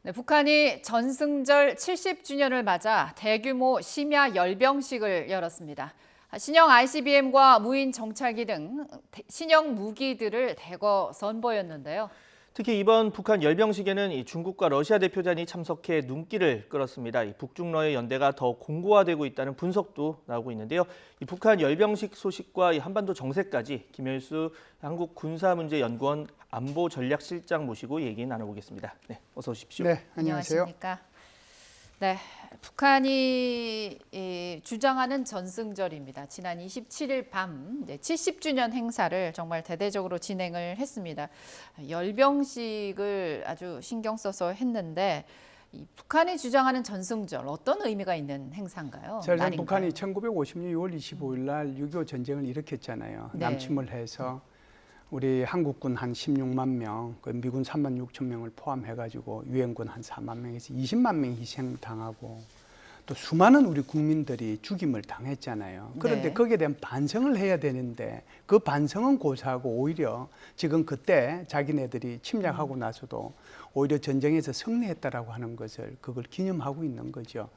네, 북한이 전승절 70주년을 맞아 대규모 심야 열병식을 열었습니다. 신형 ICBM과 무인 정찰기 등 신형 무기들을 대거 선보였는데요. 특히 이번 북한 열병식에는 이 중국과 러시아 대표단이 참석해 눈길을 끌었습니다. 이 북중러의 연대가 더 공고화되고 있다는 분석도 나오고 있는데요. 이 북한 열병식 소식과 이 한반도 정세까지 김열수 한국군사문제연구원 안보전략실장 모시고 얘기 나눠보겠습니다. 네, 어서 오십시오. 네, 안녕하세요. 안녕하십니까? 네, 북한이 주장하는 전승절입니다. 지난 27일 밤 70주년 행사를 정말 대대적으로 진행을 했습니다. 열병식을 아주 신경 써서 했는데 이 북한이 주장하는 전승절 어떤 의미가 있는 행사인가요? 사실 북한이 1950년 6월 25일 날 6.25 전쟁을 일으켰잖아요. 네. 남침을 해서 우리 한국군 한 16만 명, 미군 3만 6천 명을 포함해가지고 유엔군 한 4만 명에서 20만 명 희생당하고 또 수많은 우리 국민들이 죽임을 당했잖아요. 그런데 네. 거기에 대한 반성을 해야 되는데 그 반성은 고사하고 오히려 지금 그때 자기네들이 침략하고 나서도 오히려 전쟁에서 승리했다라고 하는 것을 그걸 기념하고 있는 거죠.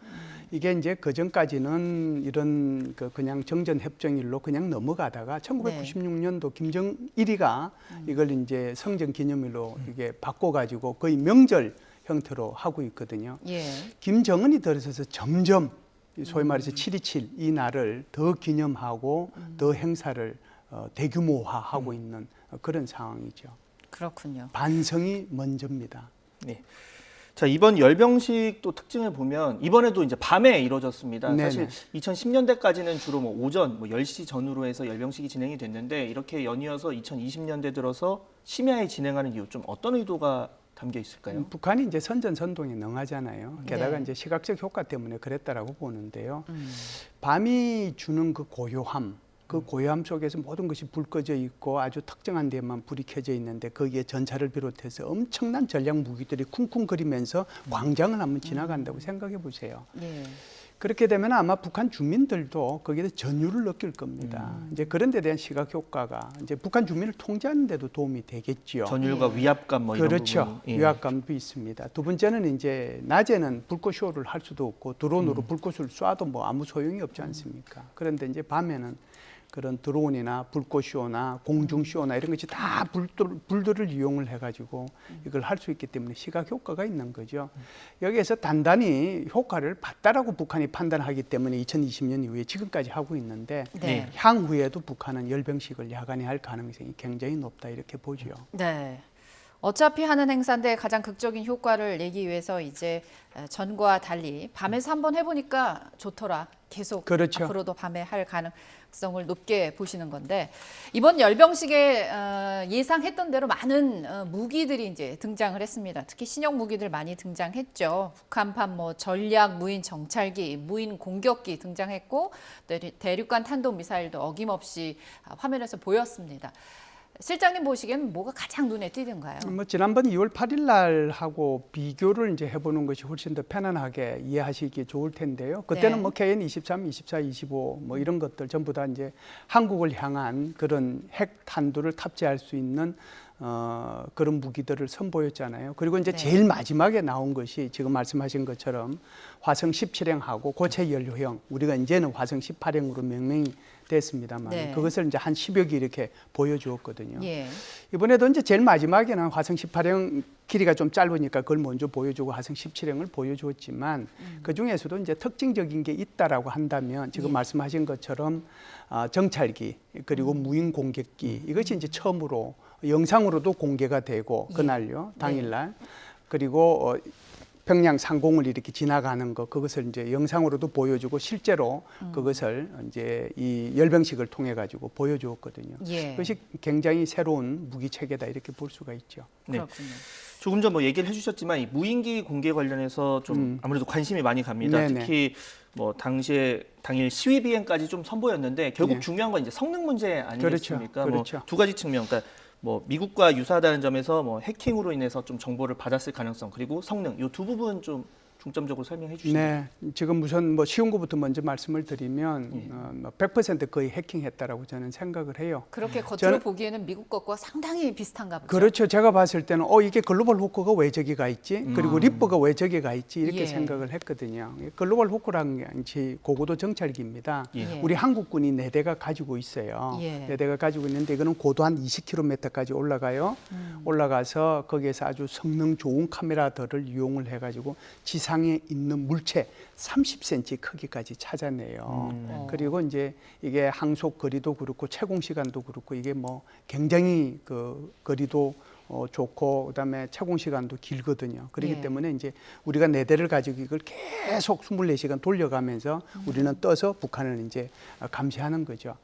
이게 이제 그 전까지는 이런 그냥 정전협정일로 그냥 넘어가다가 1996년도 김정일이가 이걸 이제 성전기념일로 이게 바꿔가지고 거의 명절 형태로 하고 있거든요. 예. 김정은이 들어서서 점점 소위 말해서 7.27 이 날을 더 기념하고 더 행사를 대규모화하고 있는 그런 상황이죠. 그렇군요. 반성이 먼저입니다. 네. 자, 이번 열병식 또 특징을 보면 이번에도 이제 밤에 이루어졌습니다. 네네. 사실 2010년대까지는 주로 뭐 오전 10시 전후로 해서 열병식이 진행이 됐는데 이렇게 연이어서 2020년대 들어서 심야에 진행하는 이유 좀 어떤 의도가 담겨 있을까요? 북한이 이제 선전선동에 능하잖아요. 게다가 네. 이제 시각적 효과 때문에 그랬다라고 보는데요. 밤이 주는 그 고요함, 그 고요함 속에서 모든 것이 불 꺼져 있고 아주 특정한 데만 불이 켜져 있는데 거기에 전차를 비롯해서 엄청난 전략 무기들이 쿵쿵거리면서 광장을 한번 지나간다고 생각해 보세요. 예. 그렇게 되면 아마 북한 주민들도 거기에 전율을 느낄 겁니다. 이제 그런 데 대한 시각 효과가 이제 북한 주민을 통제하는 데도 도움이 되겠지요. 전율과 위압감 뭐 이런 그렇죠. 부분이. 예. 위압감도 있습니다. 두 번째는 이제 낮에는 불꽃 쇼를 할 수도 없고 드론으로 불꽃을 쏴도 뭐 아무 소용이 없지 않습니까? 그런데 이제 밤에는 그런 드론이나 불꽃 쇼나 공중 쇼나 이런 것이 다 불들을 이용을 해가지고 이걸 할 수 있기 때문에 시각 효과가 있는 거죠. 여기에서 단단히 효과를 봤다라고 북한이 판단하기 때문에 2020년 이후에 지금까지 하고 있는데 네. 향후에도 북한은 열병식을 야간에 할 가능성이 굉장히 높다 이렇게 보죠. 네. 어차피 하는 행사인데 가장 극적인 효과를 내기 위해서 이제 전과 달리 밤에서 한번 해보니까 좋더라. 계속 그렇죠. 앞으로도 밤에 할 가능성을 높게 보시는 건데 이번 열병식에 예상했던 대로 많은 무기들이 이제 등장을 했습니다. 특히 신형 무기들 많이 등장했죠. 북한판 뭐 전략 무인 정찰기, 무인 공격기 등장했고 대륙간 탄도 미사일도 어김없이 화면에서 보였습니다. 실장님 보시기에는 뭐가 가장 눈에 띄던가요? 뭐 지난번 2월 8일 날 하고 비교를 이제 해보는 것이 훨씬 더 편안하게 이해하시기 좋을 텐데요. 그때는 네. 뭐 KN 23, 24, 25 뭐 이런 것들 전부 다 이제 한국을 향한 그런 핵 탄두를 탑재할 수 있는 그런 무기들을 선보였잖아요. 그리고 이제 네. 제일 마지막에 나온 것이 지금 말씀하신 것처럼 화성 17행하고 고체 연료형, 우리가 이제는 화성 18행으로 명명이 됐습니다만 네. 그것을 이제 한 10여 기 이렇게 보여주었거든요. 예. 이번에도 이제 제일 마지막에는 화성 18형 길이가 좀 짧으니까 그걸 먼저 보여주고 화성 17형을 보여주었지만 그 중에서도 이제 특징적인 게 있다라고 한다면 지금 말씀하신 것처럼 정찰기 그리고 무인 공격기 이것이 이제 처음으로 영상으로도 공개가 되고 그날요 당일날 그리고 평양 상공을 이렇게 지나가는 것 그것을 이제 영상으로도 보여주고 실제로 그것을 이제 이 열병식을 통해 가지고 보여주었거든요. 예. 그것이 굉장히 새로운 무기 체계다 이렇게 볼 수가 있죠. 네. 그렇군요. 조금 전 뭐 얘기를 해주셨지만 이 무인기 공개 관련해서 좀 아무래도 관심이 많이 갑니다. 네네. 특히 뭐 당일 시위 비행까지 좀 선보였는데 결국 네. 중요한 건 이제 성능 문제 아니겠습니까? 그렇죠. 뭐 두 가지 측면, 그러니까 뭐 미국과 유사하다는 점에서 뭐 해킹으로 인해서 좀 정보를 받았을 가능성 그리고 성능 이 두 부분 좀 중점적으로 설명해 주시죠. 네, 지금 우선 뭐 쉬운 것부터 먼저 말씀을 드리면 100% 거의 해킹했다라고 저는 생각을 해요. 그렇게 겉으로 저는- 보기에는 미국 것과 상당히 비슷한가 보죠. 그렇죠. 제가 봤을 때는 이게 글로벌 호크가 왜 저기가 있지? 그리고 리퍼가 왜 저기가 있지? 이렇게 예. 생각을 했거든요. 글로벌 호크라는 게 고고도 정찰기입니다. 예. 우리 한국군이 4대가 가지고 있어요. 예. 4대가 가지고 있는데 이거는 고도 한 20km까지 올라가요. 올라가서 거기에서 아주 성능 좋은 카메라들을 이용을 해가지고 지상에 있는 물체 30cm 크기까지 찾아내요. 그리고 이제 이게 항속 거리도 그렇고 채공 시간도 그렇고 이게 뭐 굉장히 그 거리도 좋고 그다음에 채공 시간도 길거든요. 그렇기 예. 때문에 이제 우리가 4대를 가지고 이걸 계속 24시간 돌려가면서 우리는 떠서 북한을 이제 감시하는 거죠.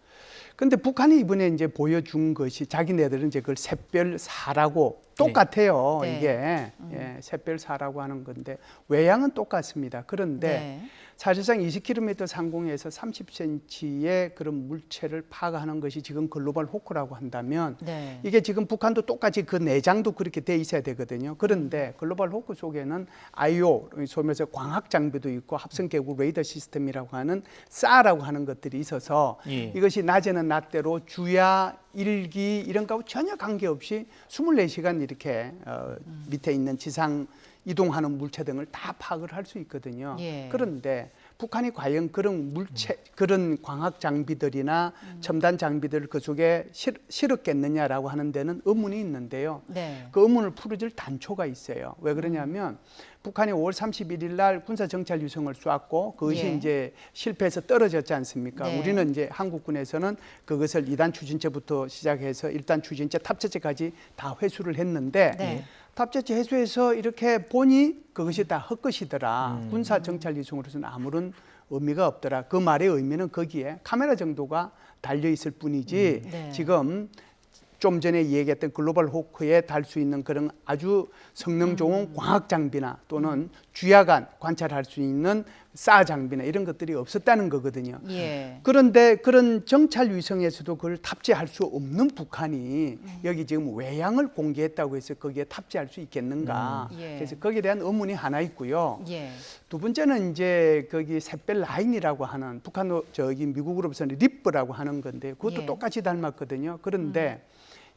근데 북한이 이번에 이제 보여준 것이 자기네들은 이제 그걸 샛별4라고 똑같아요. 네. 이게 샛별4라고 하는 건데 외양은 똑같습니다. 그런데 네. 사실상 20km 상공에서 30cm의 그런 물체를 파악하는 것이 지금 글로벌 호크라고 한다면 네. 이게 지금 북한도 똑같이 그 내장도 그렇게 돼 있어야 되거든요. 그런데 글로벌 호크 속에는 IO, 소면서 광학 장비도 있고 합성 계곡 레이더 시스템이라고 하는 SAR라고 하는 것들이 있어서 예. 이것이 낮에는 낮대로 주야 일기 이런 거하고 전혀 관계없이 24시간 이렇게 밑에 있는 지상 이동하는 물체 등을 다 파악을 할 수 있거든요. 예. 그런데 북한이 과연 그런 물체, 그런 광학 장비들이나 첨단 장비들을 그 속에 실었겠느냐라고 하는 데는 의문이 있는데요. 네. 그 의문을 풀어줄 단초가 있어요. 왜 그러냐면 북한이 5월 31일 날 군사 정찰 유성을 쐈고 그것이 예. 이제 실패해서 떨어졌지 않습니까? 네. 우리는 이제 한국군에서는 그것을 2단 추진체부터 시작해서 1단 추진체, 탑재체까지 다 회수를 했는데 네. 탑재체 회수해서 이렇게 보니 그것이 다 헛것이더라. 군사 정찰 유성으로서는 아무런 의미가 없더라. 그 말의 의미는 거기에 카메라 정도가 달려 있을 뿐이지 네. 지금 좀 전에 얘기했던 글로벌 호크에 달 수 있는 그런 아주 성능 좋은 광학 장비나 또는 주야간 관찰할 수 있는 사 장비나 이런 것들이 없었다는 거거든요. 예. 그런데 그런 정찰 위성에서도 그걸 탑재할 수 없는 북한이 여기 지금 외양을 공개했다고 해서 거기에 탑재할 수 있겠는가? 예. 그래서 거기에 대한 의문이 하나 있고요. 예. 두 번째는 이제 거기 샛별 라인이라고 하는 북한 저기 미국으로서는 리프라고 하는 건데 그것도 예. 똑같이 닮았거든요. 그런데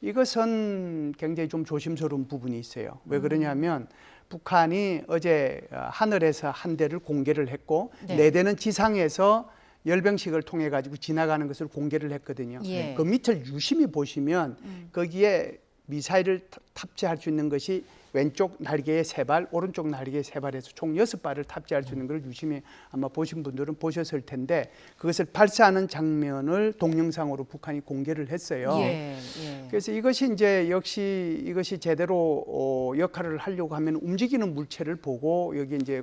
이것은 굉장히 좀 조심스러운 부분이 있어요. 왜 그러냐면 북한이 어제 하늘에서 한 대를 공개를 했고 네. 네 대는 지상에서 열병식을 통해 가지고 지나가는 것을 공개를 했거든요. 예. 그 밑을 유심히 보시면 거기에 미사일을 탑재할 수 있는 것이 왼쪽 날개에 3발, 오른쪽 날개에 3발에서 총 6발을 탑재할 수 있는 걸 유심히 아마 보신 분들은 보셨을 텐데 그것을 발사하는 장면을 동영상으로 북한이 공개를 했어요. 예. 예. 그래서 이것이 이제 역시 이것이 제대로 역할을 하려고 하면 움직이는 물체를 보고 여기 이제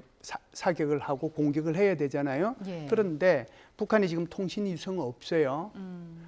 사격을 하고 공격을 해야 되잖아요. 예. 그런데 북한이 지금 통신 위성은 없어요.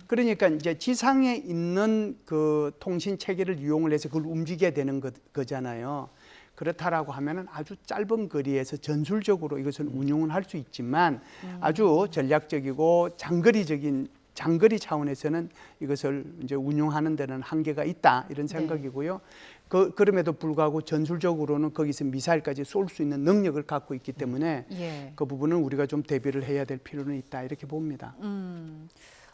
그러니까 이제 지상에 있는 그 통신 체계를 이용을 해서 그걸 움직여야 되는 거잖아요. 그렇다라고 하면은 아주 짧은 거리에서 전술적으로 이것을 운용을 할 수 있지만 아주 전략적이고 장거리 차원에서는 이것을 이제 운용하는 데는 한계가 있다 이런 생각이고요. 그럼에도 불구하고 전술적으로는 거기서 미사일까지 쏠 수 있는 능력을 갖고 있기 때문에 예. 그 부분은 우리가 좀 대비를 해야 될 필요는 있다 이렇게 봅니다.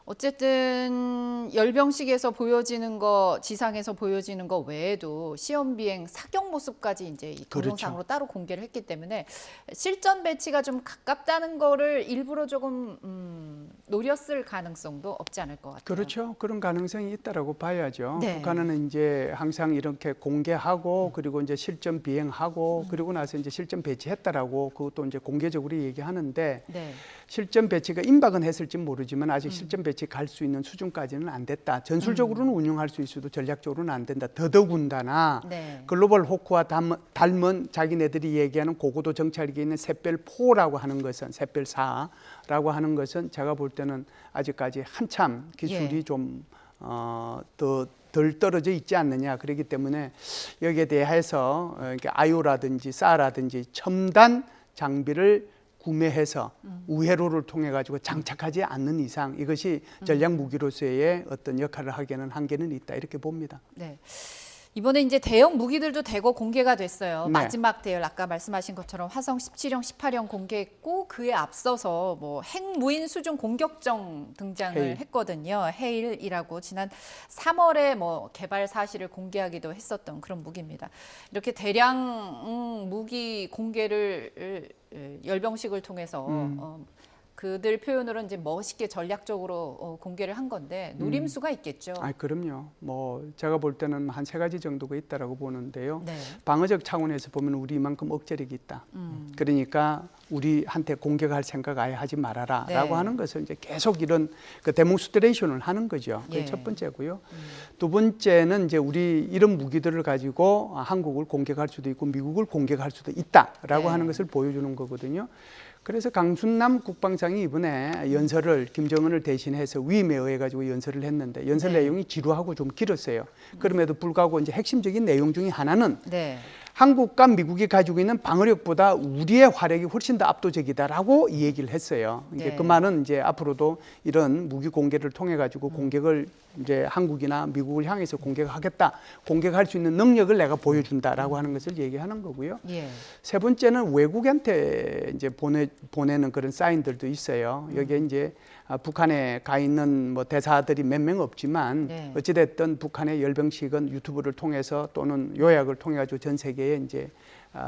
어쨌든 열병식에서 보여지는 거, 지상에서 보여지는 거 외에도 시험 비행 사격 모습까지 이제 이 동영상으로 따로 공개를 했기 때문에 실전 배치가 좀 가깝다는 거를 일부러 조금 노렸을 가능성도 없지 않을 것 같아요. 그렇죠. 그런 가능성이 있다라고 봐야죠. 네. 북한은 이제 항상 이렇게 공개하고 그리고 이제 실전 비행하고 그리고 나서 이제 실전 배치했다라고 그것도 이제 공개적으로 얘기하는데 네. 실전 배치가 임박은 했을지 모르지만 아직 실전 배치 갈 수 있는 수준까지는 안 됐다. 전술적으로는 운용할 수 있어도 전략적으로는 안 된다. 더더군다나 네. 글로벌 호크와 닮은 자기네들이 얘기하는 고고도 정찰기에 있는 샛별4라고 하는 것은 샛별4라고 하는 것은 제가 볼 때는 아직까지 한참 기술이 예. 좀 덜 떨어져 있지 않느냐. 그렇기 때문에 여기에 대해서 아이오라든지 사라든지 첨단 장비를 구매해서 우회로를 통해 가지고 장착하지 않는 이상 이것이 전략 무기로서의 어떤 역할을 하기에는 한계는 있다 이렇게 봅니다. 네. 이번에 이제 대형 무기들도 대거 공개가 됐어요. 네. 마지막 대열 아까 말씀하신 것처럼 화성 17형, 18형 공개했고 그에 앞서서 뭐 핵무인 수중 공격정 등장을 헤일. 했거든요. 헤일이라고 지난 3월에 뭐 개발 사실을 공개하기도 했었던 그런 무기입니다. 이렇게 대량 무기 공개를 열병식을 통해서 그들 표현으로는 이제 멋있게 전략적으로 공개를 한 건데 노림수가 있겠죠. 아, 그럼요. 뭐 제가 볼 때는 한 3가지 정도가 있다라고 보는데요. 네. 방어적 차원에서 보면 우리만큼 억제력이 있다. 그러니까 우리한테 공격할 생각 아예 하지 말아라라고 네. 하는 것을 이제 계속 이런 그 데몬스트레이션을 하는 거죠. 그게 예. 첫 번째고요. 두 번째는 이제 우리 이런 무기들을 가지고 한국을 공격할 수도 있고 미국을 공격할 수도 있다라고 네. 하는 것을 보여주는 거거든요. 그래서 강순남 국방장이 이번에 연설을 김정은을 대신해서 위임에 의해 가지고 연설을 했는데 연설 네. 내용이 지루하고 좀 길었어요. 그럼에도 불구하고 이제 핵심적인 내용 중에 하나는 네. 한국과 미국이 가지고 있는 방어력보다 우리의 화력이 훨씬 더 압도적이다라고 이 얘기를 했어요. 이제 네. 그 말은 이제 앞으로도 이런 무기 공개를 통해 가지고 공격을 이제 한국이나 미국을 향해서 공격하겠다, 공격할 수 있는 능력을 내가 보여준다라고 하는 것을 얘기하는 거고요. 예. 세 번째는 외국한테 이제 보내는 그런 사인들도 있어요. 여기에 이제 북한에 가 있는 뭐 대사들이 몇 명 없지만 네. 어찌됐든 북한의 열병식은 유튜브를 통해서 또는 요약을 통해 가지고 전 세계에 이제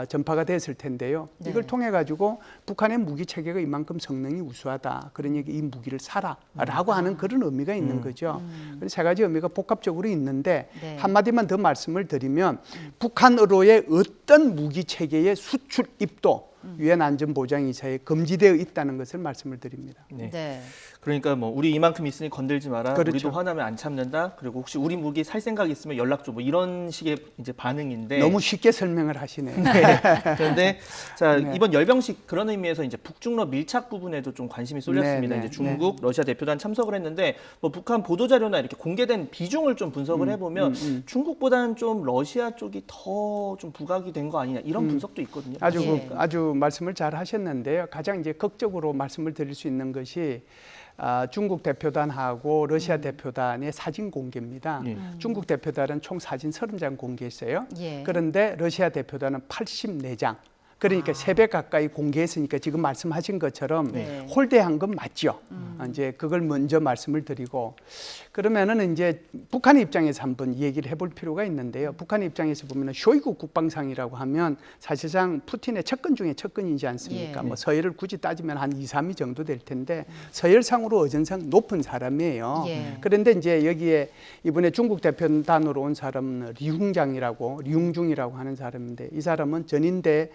전파가 됐을 텐데요. 네. 이걸 통해 가지고 북한의 무기 체계가 이만큼 성능이 우수하다. 그러니 이 무기를 사라라고 하는 그런 의미가 있는 거죠. 그래서 3가지 의미가 복합적으로 있는데 네. 한마디만 더 말씀을 드리면 북한으로의 어떤 무기 체계의 수출입도 유엔 안전보장이사에 금지되어 있다는 것을 말씀을 드립니다. 네. 네. 그러니까 뭐 우리 이만큼 있으니 건들지 마라. 그렇죠. 우리도 화나면 안 참는다. 그리고 혹시 우리 무기 살 생각 있으면 연락 줘. 뭐 이런 식의 이제 반응인데. 너무 쉽게 설명을 하시네. 그런데 자 네. 이번 열병식 그런 의미에서 이제 북중러 밀착 부분에도 좀 관심이 쏠렸습니다. 네, 네, 이제 중국, 러시아 대표단 참석을 했는데 뭐 북한 보도 자료나 이렇게 공개된 비중을 좀 분석을 해보면 중국보다는 좀 러시아 쪽이 더 좀 부각이 된 거 아니냐 이런 분석도 있거든요. 아주 예. 아주 말씀을 잘 하셨는데요. 가장 이제 극적으로 말씀을 드릴 수 있는 것이 중국 대표단하고 러시아 대표단의 사진 공개입니다. 예. 중국 대표단은 총 사진 30장 공개했어요. 예. 그런데 러시아 대표단은 84장. 그러니까 3배 가까이 공개했으니까 지금 말씀하신 것처럼 네. 홀대한 건 맞죠. 이제 그걸 먼저 말씀을 드리고 그러면은 이제 북한의 입장에서 한번 얘기를 해볼 필요가 있는데요. 북한의 입장에서 보면은 쇼이구 국방상이라고 하면 사실상 푸틴의 측근 중에 측근이지 않습니까? 예. 뭐 서열을 굳이 따지면 한 2, 3위 정도 될 텐데 서열상으로 어전상 높은 사람이에요. 예. 그런데 이제 여기에 이번에 중국 대표단으로 온 사람은 리웅중이라고 하는 사람인데 이 사람은 전인대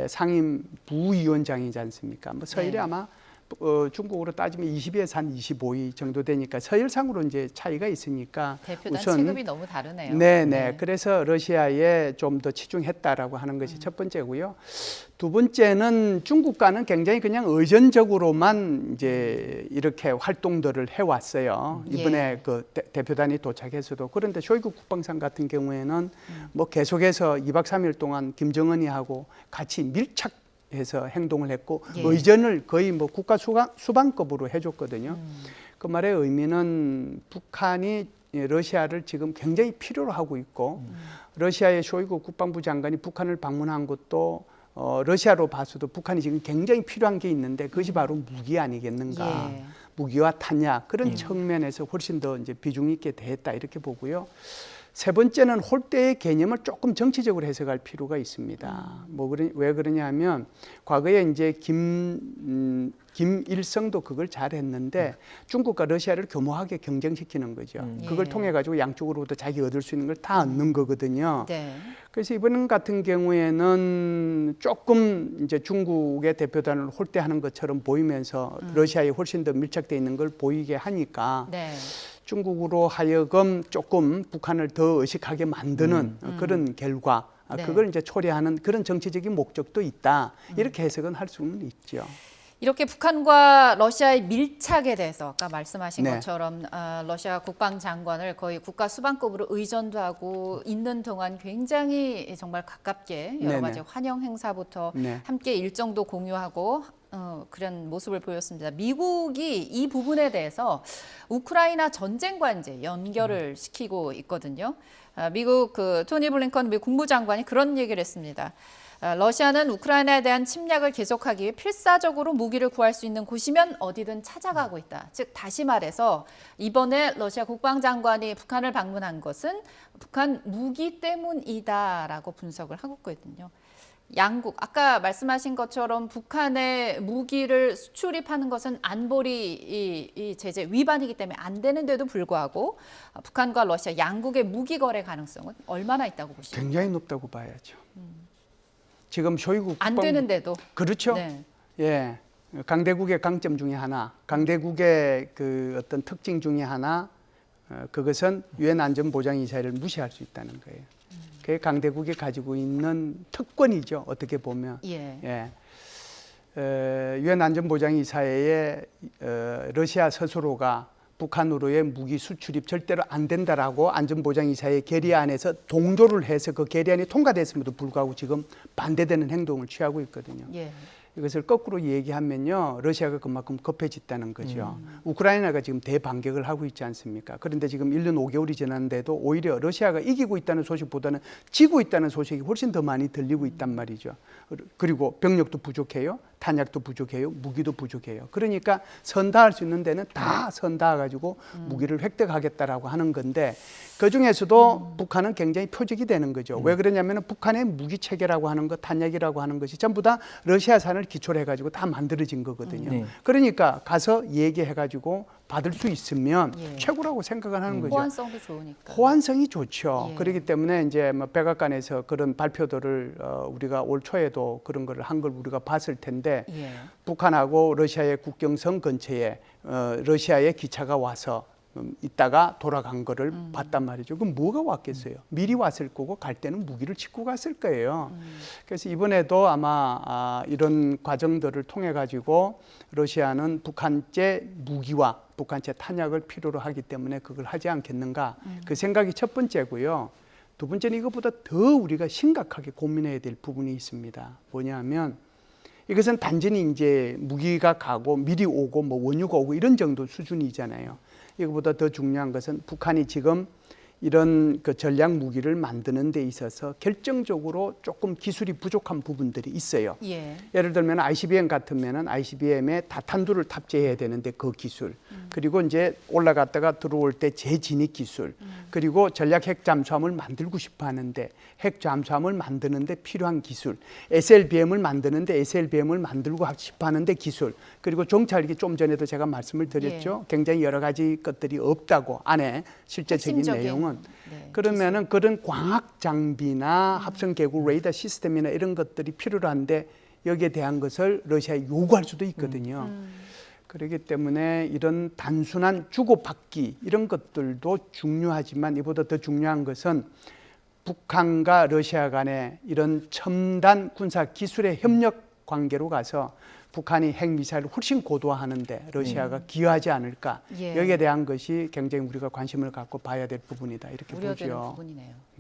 상임 부위원장이지 않습니까? 뭐 서열이 네. 아마 중국으로 따지면 20위에서 한 25위 정도 되니까 서열상으로 이제 차이가 있으니까 대표단 우선 체급이 너무 다르네요. 네. 그래서 러시아에 좀 더 치중했다라고 하는 것이 첫 번째고요. 두 번째는 중국과는 굉장히 그냥 의전적으로만 이제 이렇게 활동들을 해왔어요. 이번에 예. 그 대표단이 도착해서도. 그런데 쇼이구 국방상 같은 경우에는 뭐 계속해서 2박 3일 동안 김정은이 하고 같이 밀착해서 행동을 했고 예. 의전을 거의 뭐 국가 수반급으로 해줬거든요. 그 말의 의미는 북한이 러시아를 지금 굉장히 필요로 하고 있고 러시아의 쇼이구 국방부 장관이 북한을 방문한 것도 러시아로 봐서도 북한이 지금 굉장히 필요한 게 있는데 그것이 바로 무기 아니겠는가. 예. 무기와 탄약 그런 측면에서 훨씬 더 이제 비중 있게 대했다 이렇게 보고요. 세 번째는 홀대의 개념을 조금 정치적으로 해석할 필요가 있습니다. 왜 그러냐면 과거에 이제 김일성도 그걸 잘했는데 중국과 러시아를 교묘하게 경쟁시키는 거죠. 그걸 예. 통해 가지고 양쪽으로부터 자기 얻을 수 있는 걸 다 얻는 거거든요. 네. 그래서 이번 같은 경우에는 조금 이제 중국의 대표단을 홀대하는 것처럼 보이면서 러시아에 훨씬 더 밀착돼 있는 걸 보이게 하니까 네. 중국으로 하여금 조금 북한을 더 의식하게 만드는 그런 결과 네. 그걸 이제 초래하는 그런 정치적인 목적도 있다. 이렇게 해석은 할 수는 있죠. 이렇게 북한과 러시아의 밀착에 대해서 아까 말씀하신 네. 것처럼 러시아 국방장관을 거의 국가 수반급으로 의전도 하고 있는 동안 굉장히 정말 가깝게 여러 네네. 가지 환영 행사부터 네. 함께 일정도 공유하고 그런 모습을 보였습니다. 미국이 이 부분에 대해서 우크라이나 전쟁과 이제 연결을 시키고 있거든요. 미국 그 토니 블링컨 미국 국무장관이 그런 얘기를 했습니다. 러시아는 우크라이나에 대한 침략을 계속하기 위해 필사적으로 무기를 구할 수 있는 곳이면 어디든 찾아가고 있다. 즉 다시 말해서 이번에 러시아 국방장관이 북한을 방문한 것은 북한 무기 때문이다라고 분석을 하고 있거든요. 양국, 아까 말씀하신 것처럼 북한의 무기를 수출입하는 것은 안보리 이 제재 위반이기 때문에 안 되는데도 불구하고 북한과 러시아 양국의 무기 거래 가능성은 얼마나 있다고 보십니까? 굉장히 높다고 봐야죠. 지금 쇼이구 안 되는데도. 그렇죠. 네. 예, 강대국의 강점 중에 하나, 강대국의 그 어떤 특징 중에 하나, 그것은 유엔 안전보장이사를 무시할 수 있다는 거예요. 그게 강대국이 가지고 있는 특권이죠. 어떻게 보면. 예. 유엔 안전보장이사회에 러시아 스스로가 북한으로의 무기 수출입 절대로 안 된다라고 안전보장이사회 결의안에서 동조를 해서 그 결의안이 통과됐음에도 불구하고 지금 반대되는 행동을 취하고 있거든요. 예. 이것을 거꾸로 얘기하면요, 러시아가 그만큼 급해졌다는 거죠. 우크라이나가 지금 대반격을 하고 있지 않습니까? 그런데 지금 1년 5개월이 지났는데도 오히려 러시아가 이기고 있다는 소식보다는 지고 있다는 소식이 훨씬 더 많이 들리고 있단 말이죠. 그리고 병력도 부족해요. 탄약도 부족해요. 무기도 부족해요. 그러니까 선다할 수 있는 데는 다 선다해가지고 무기를 획득하겠다라고 하는 건데 그중에서도 북한은 굉장히 표적이 되는 거죠. 왜 그러냐면 북한의 무기 체계라고 하는 것, 탄약이라고 하는 것이 전부 다 러시아산을 기초로 해가지고 다 만들어진 거거든요. 그러니까 가서 얘기해가지고 받을 수 있으면 최고라고 생각을 하는 거죠. 호환성도 좋으니까. 호환성이 좋죠. 예. 그렇기 때문에 이제 뭐 백악관에서 그런 발표들을 우리가 올 초에도 그런 걸 한 걸 우리가 봤을 텐데 북한하고 러시아의 국경선 근처에 러시아의 기차가 와서 있다가 돌아간 거를 봤단 말이죠. 그럼 뭐가 왔겠어요? 미리 왔을 거고 갈 때는 무기를 싣고 갔을 거예요. 그래서 이번에도 아마 이런 과정들을 통해 가지고 러시아는 북한제 무기와 북한제 탄약을 필요로 하기 때문에 그걸 하지 않겠는가. 그 생각이 첫 번째고요. 두 번째는 이것보다 더 우리가 심각하게 고민해야 될 부분이 있습니다. 뭐냐면 이것은 단전히 이제 무기가 가고 미리 오고 뭐 원유가 오고 이런 정도 수준이잖아요. 이거보다 더 중요한 것은 북한이 지금 이런 그 전략 무기를 만드는 데 있어서 결정적으로 조금 기술이 부족한 부분들이 있어요. 예를 들면 ICBM 같으면은 ICBM에 다탄두를 탑재해야 되는데 그 기술, 그리고 이제 올라갔다가 들어올 때 재진입 기술, 그리고 전략 핵 잠수함을 만들고 싶어 하는데 핵 잠수함을 만드는데 필요한 기술, SLBM을 만드는데 SLBM을 만들고 싶어 하는데 기술, 그리고 정찰기 좀 전에도 제가 말씀을 드렸죠. 굉장히 여러 가지 것들이 없다고 안에 실제적인 내용은. 그러면은 그런 광학 장비나 합성 계구 레이더 시스템이나 이런 것들이 필요한데 여기에 대한 것을 러시아에 요구할 수도 있거든요. 그렇기 때문에 이런 단순한 주고받기 이런 것들도 중요하지만 이보다 더 중요한 것은 북한과 러시아 간의 이런 첨단 군사 기술의 협력 관계로 가서 북한이 핵미사일을 훨씬 고도화하는데 러시아가 기여하지 않을까. 여기에 대한 것이 굉장히 우리가 관심을 갖고 봐야 될 부분이다. 이렇게 우려되는 보죠. 부분이네요.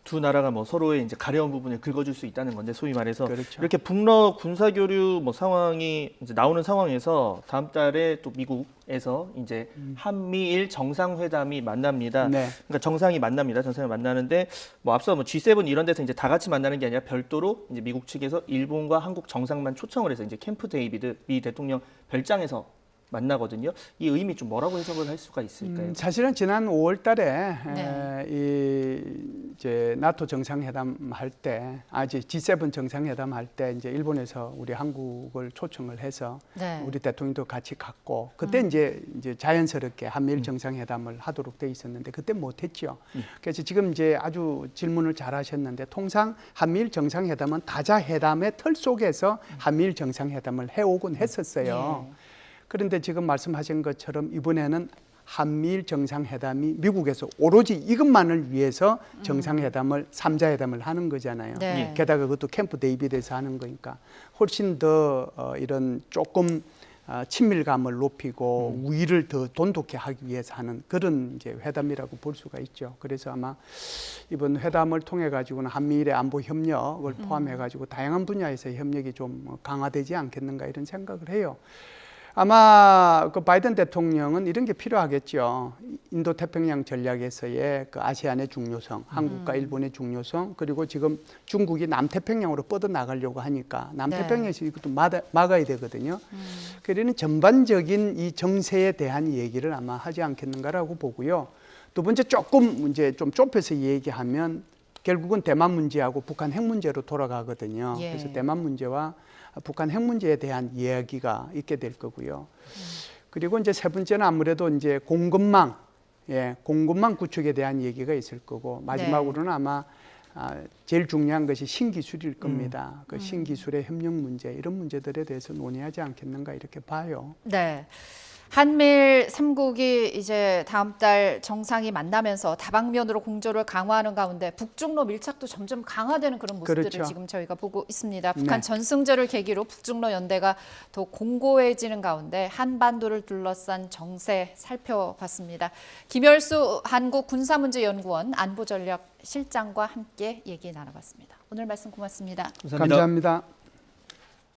두 나라가 뭐 서로의 이제 가려운 부분을 긁어줄 수 있다는 건데 소위 말해서 그렇죠. 이렇게 북러 군사 교류 뭐 상황이 이제 나오는 상황에서 다음 달에 또 미국에서 이제 한미일 정상회담이 만납니다. 그러니까 정상이 만납니다. 정상이 만나는데 뭐 앞서 뭐 G7 이런 데서 이제 다 같이 만나는 게 아니라 별도로 이제 미국 측에서 일본과 한국 정상만 초청을 해서 이제 캠프 데이비드 미 대통령 별장에서 만나거든요. 이 의미 좀 뭐라고 해석을 할 수가 있을까요? 사실은 지난 5월 달에 이제 나토 정상회담 할 때, 이제 G7 정상회담 할 때 이제 일본에서 우리 한국을 초청을 해서 우리 대통령도 같이 갔고 그때 이제 자연스럽게 한미일 정상회담을 하도록 돼 있었는데 그때 못했죠. 그래서 지금 이제 아주 질문을 잘하셨는데 통상 한미일 정상회담은 다자회담의 틀 속에서 한미일 정상회담을 해오곤 했었어요. 그런데 지금 말씀하신 것처럼 이번에는 한미일 정상회담이 미국에서 오로지 이것만을 위해서 정상회담을 3자회담을 하는 거잖아요. 게다가 그것도 캠프 데이비드에서 하는 거니까 훨씬 더 이런 조금 친밀감을 높이고 우위를 더 돈독히 하기 위해서 하는 그런 이제 회담이라고 볼 수가 있죠. 그래서 아마 이번 회담을 통해 가지고는 한미일의 안보 협력을 포함해 가지고 다양한 분야에서 협력이 좀 강화되지 않겠는가 이런 생각을 해요. 아마 그 바이든 대통령은 이런 게 필요하겠죠. 인도 태평양 전략에서의 그 아세안의 중요성, 한국과 일본의 중요성, 그리고 지금 중국이 남태평양으로 뻗어 나가려고 하니까 남태평양에서 이것도 막아야 되거든요. 그러는 전반적인 이 정세에 대한 얘기를 아마 하지 않겠는가라고 보고요. 두 번째 조금 이제 좀 좁혀서 얘기하면 결국은 대만 문제하고 북한 핵 문제로 돌아가거든요. 예. 그래서 대만 문제와 북한 핵 문제에 대한 이야기가 있게 될 거고요. 그리고 이제 세 번째는 아무래도 이제 공급망, 공급망 구축에 대한 얘기가 있을 거고 마지막으로는 아마 제일 중요한 것이 신기술일 겁니다. 그 신기술의 협력 문제 이런 문제들에 대해서 논의하지 않겠는가 이렇게 봐요. 네. 한미일 3국이 이제 다음 달 정상이 만나면서 다방면으로 공조를 강화하는 가운데 북중로 밀착도 점점 강화되는 그런 모습들을 그렇죠. 지금 저희가 보고 있습니다. 네. 북한 전승절을 계기로 북중로 연대가 더 공고해지는 가운데 한반도를 둘러싼 정세 살펴봤습니다. 김열수 한국군사문제연구원 안보전략실장과 함께 얘기 나눠봤습니다. 오늘 말씀 고맙습니다. 감사합니다. 감사합니다.